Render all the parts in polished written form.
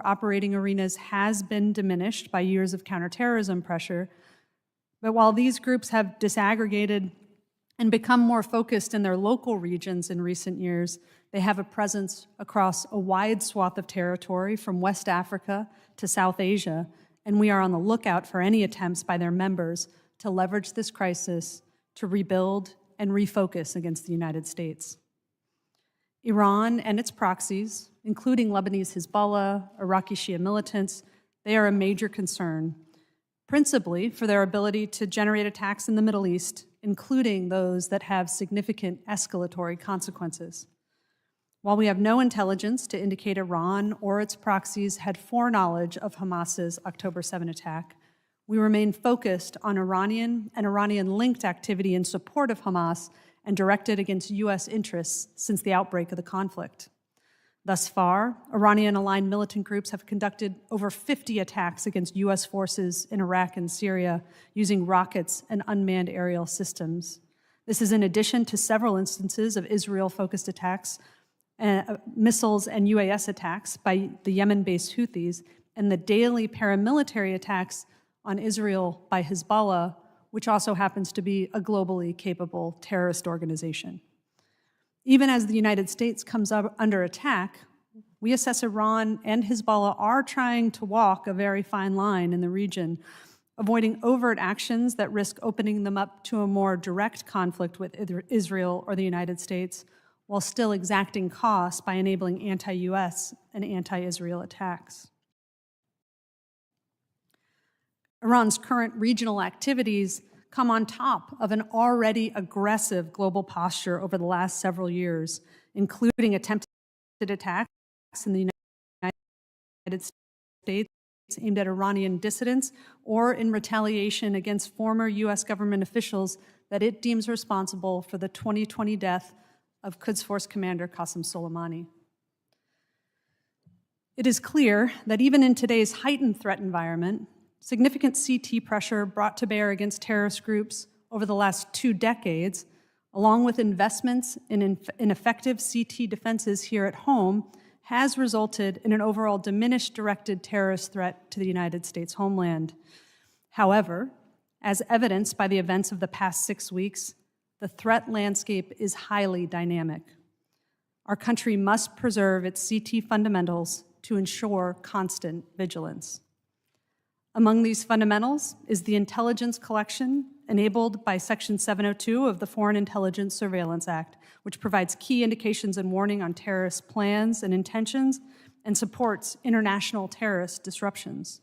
operating arenas has been diminished by years of counterterrorism pressure. But while these groups have disaggregated and become more focused in their local regions in recent years, they have a presence across a wide swath of territory from West Africa to South Asia, and we are on the lookout for any attempts by their members to leverage this crisis to rebuild and refocus against the United States. Iran and its proxies, including Lebanese Hezbollah, Iraqi Shia militants, they are a major concern, principally for their ability to generate attacks in the Middle East, including those that have significant escalatory consequences. While we have no intelligence to indicate Iran or its proxies had foreknowledge of Hamas's October 7 attack, we remain focused on Iranian and Iranian-linked activity in support of Hamas and directed against U.S. interests since the outbreak of the conflict. Thus far, Iranian-aligned militant groups have conducted over 50 attacks against U.S. forces in Iraq and Syria using rockets and unmanned aerial systems. This is in addition to several instances of Israel-focused attacks, missiles and UAS attacks by the Yemen-based Houthis, and the daily paramilitary attacks on Israel by Hezbollah, which also happens to be a globally capable terrorist organization. Even as the United States comes up under attack, we assess Iran and Hezbollah are trying to walk a very fine line in the region, avoiding overt actions that risk opening them up to a more direct conflict with Israel or the United States, while still exacting costs by enabling anti-US and anti-Israel attacks. Iran's current regional activities come on top of an already aggressive global posture over the last several years, including attempted attacks in the United States aimed at Iranian dissidents or in retaliation against former U.S. government officials that it deems responsible for the 2020 death of Quds Force Commander Qasem Soleimani. It is clear that even in today's heightened threat environment, significant CT pressure brought to bear against terrorist groups over the last 2 decades, along with investments in effective CT defenses here at home, has resulted in an overall diminished directed terrorist threat to the United States homeland. However, as evidenced by the events of the past 6 weeks, the threat landscape is highly dynamic. Our country must preserve its CT fundamentals to ensure constant vigilance. Among these fundamentals is the intelligence collection enabled by Section 702 of the Foreign Intelligence Surveillance Act, which provides key indications and warning on terrorist plans and intentions and supports international terrorist disruptions.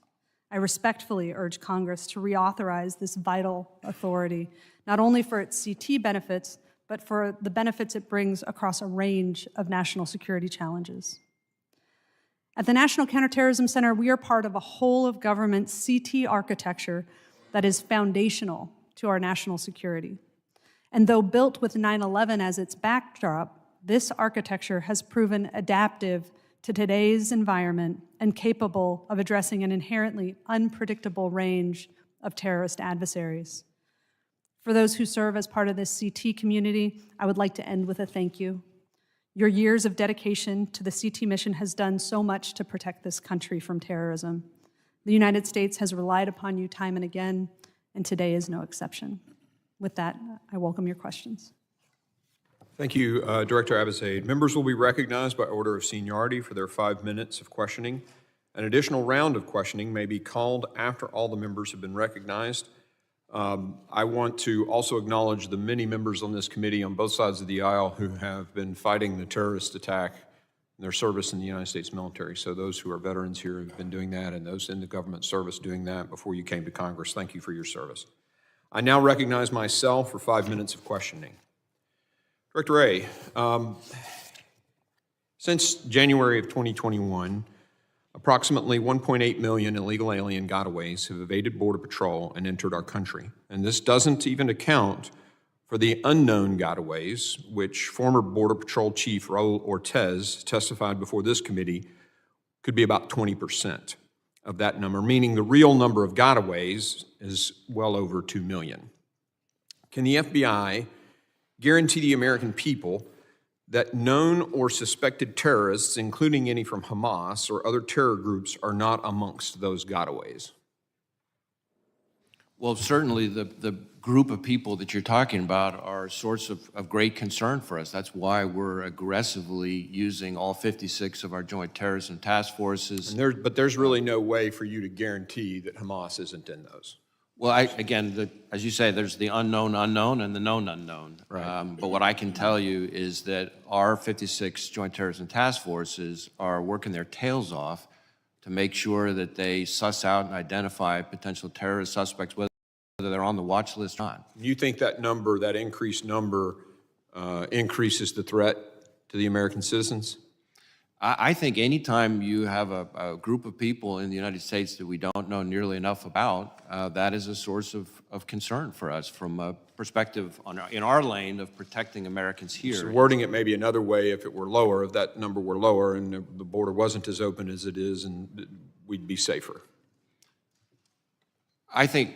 I respectfully urge Congress to reauthorize this vital authority, not only for its CT benefits, but for the benefits it brings across a range of national security challenges. At the National Counterterrorism Center, we are part of a whole-of-government CT architecture that is foundational to our national security. And though built with 9/11 as its backdrop, this architecture has proven adaptive to today's environment and capable of addressing an inherently unpredictable range of terrorist adversaries. For those who serve as part of this CT community, I would like to end with a thank you. Your years of dedication to the CT mission has done so much to protect this country from terrorism. The United States has relied upon you time and again, and today is no exception. With that, I welcome your questions. Thank you, Director Abizaid. Members will be recognized by order of seniority for their 5 minutes of questioning. An additional round of questioning may be called after all the members have been recognized. I want to also acknowledge the many members on this committee on both sides of the aisle who have been fighting the terrorist attack in their service in the United States military. So those who are veterans here have been doing that, and those in the government service doing that before you came to Congress. Thank you for your service. I now recognize myself for 5 minutes of questioning. Director Wray, since January of 2021, approximately 1.8 million illegal alien gotaways have evaded Border Patrol and entered our country. And this doesn't even account for the unknown gotaways, which former Border Patrol Chief Raul Ortiz testified before this committee could be about 20% of that number, meaning the real number of gotaways is well over 2 million. Can the FBI guarantee the American people that known or suspected terrorists, including any from Hamas or other terror groups, are not amongst those gotaways? Well, certainly the group of people that you're talking about are a source of great concern for us. That's why we're aggressively using all 56 of our joint terrorism task forces. But there's really no way for you to guarantee that Hamas isn't in those. Well, again, as you say, there's the unknown unknown and the known unknown. Right. But what I can tell you is that our 56 joint terrorism task forces are working their tails off to make sure that they suss out and identify potential terrorist suspects, whether they're on the watch list or not. You think that number, that increased number, increases the threat to the American citizens? I think anytime you have a group of people in the United States that we don't know nearly enough about, that is a source of concern for us from a perspective in our lane of protecting Americans here. So wording it maybe another way, if it were lower, if that number were lower and the border wasn't as open as it is, and we'd be safer. I think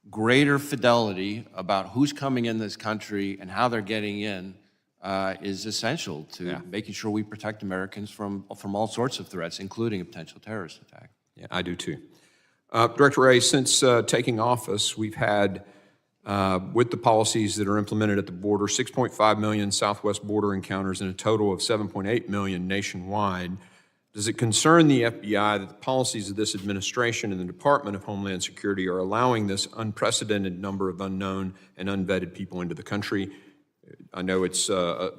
greater fidelity about who's coming in this country and how they're getting in is essential to making sure we protect Americans from all sorts of threats, including a potential terrorist attack. Yeah, I do too. Director Wray, since taking office, we've had, with the policies that are implemented at the border, 6.5 million southwest border encounters and a total of 7.8 million nationwide. Does it concern the FBI that the policies of this administration and the Department of Homeland Security are allowing this unprecedented number of unknown and unvetted people into the country? I know it's a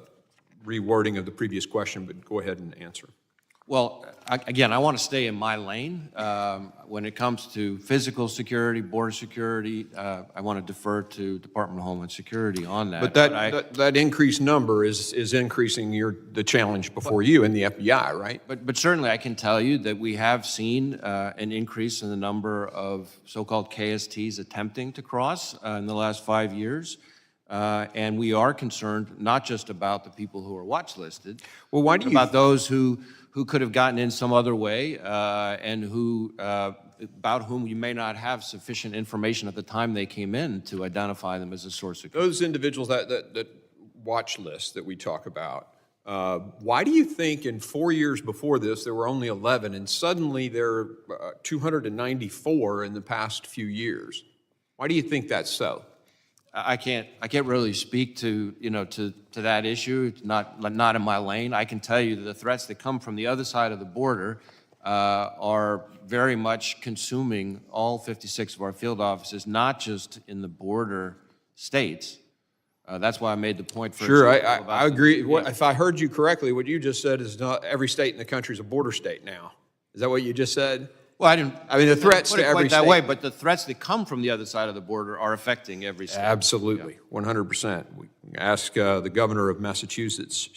rewording of the previous question, but go ahead and answer. Well, again, I want to stay in my lane. When it comes to physical security, border security, I want to defer to Department of Homeland Security on that. But that increased number is increasing the challenge before you and the FBI, right? But certainly I can tell you that we have seen an increase in the number of so-called KSTs attempting to cross in the last 5 years. And we are concerned not just about the people who are watch listed, well, why do you about those who could have gotten in some other way and who about whom you may not have sufficient information at the time they came in to identify them as a source of concern. Those individuals that watch list that we talk about, why do you think in 4 years before this there were only 11 and suddenly there are 294 in the past few years? Why do you think that's so? I can't really speak to that issue. It's not in my lane. I can tell you that the threats that come from the other side of the border are very much consuming all 56 of our field offices, not just in the border states. That's why I made the point. Sure, I agree. If I heard you correctly, what you just said is not every state in the country is a border state now. Is that what you just said? Well, I didn't. I mean, the threats put it to every quite that state. way, but the threats that come from the other side of the border are affecting every state. Absolutely, 100%. We ask the governor of Massachusetts.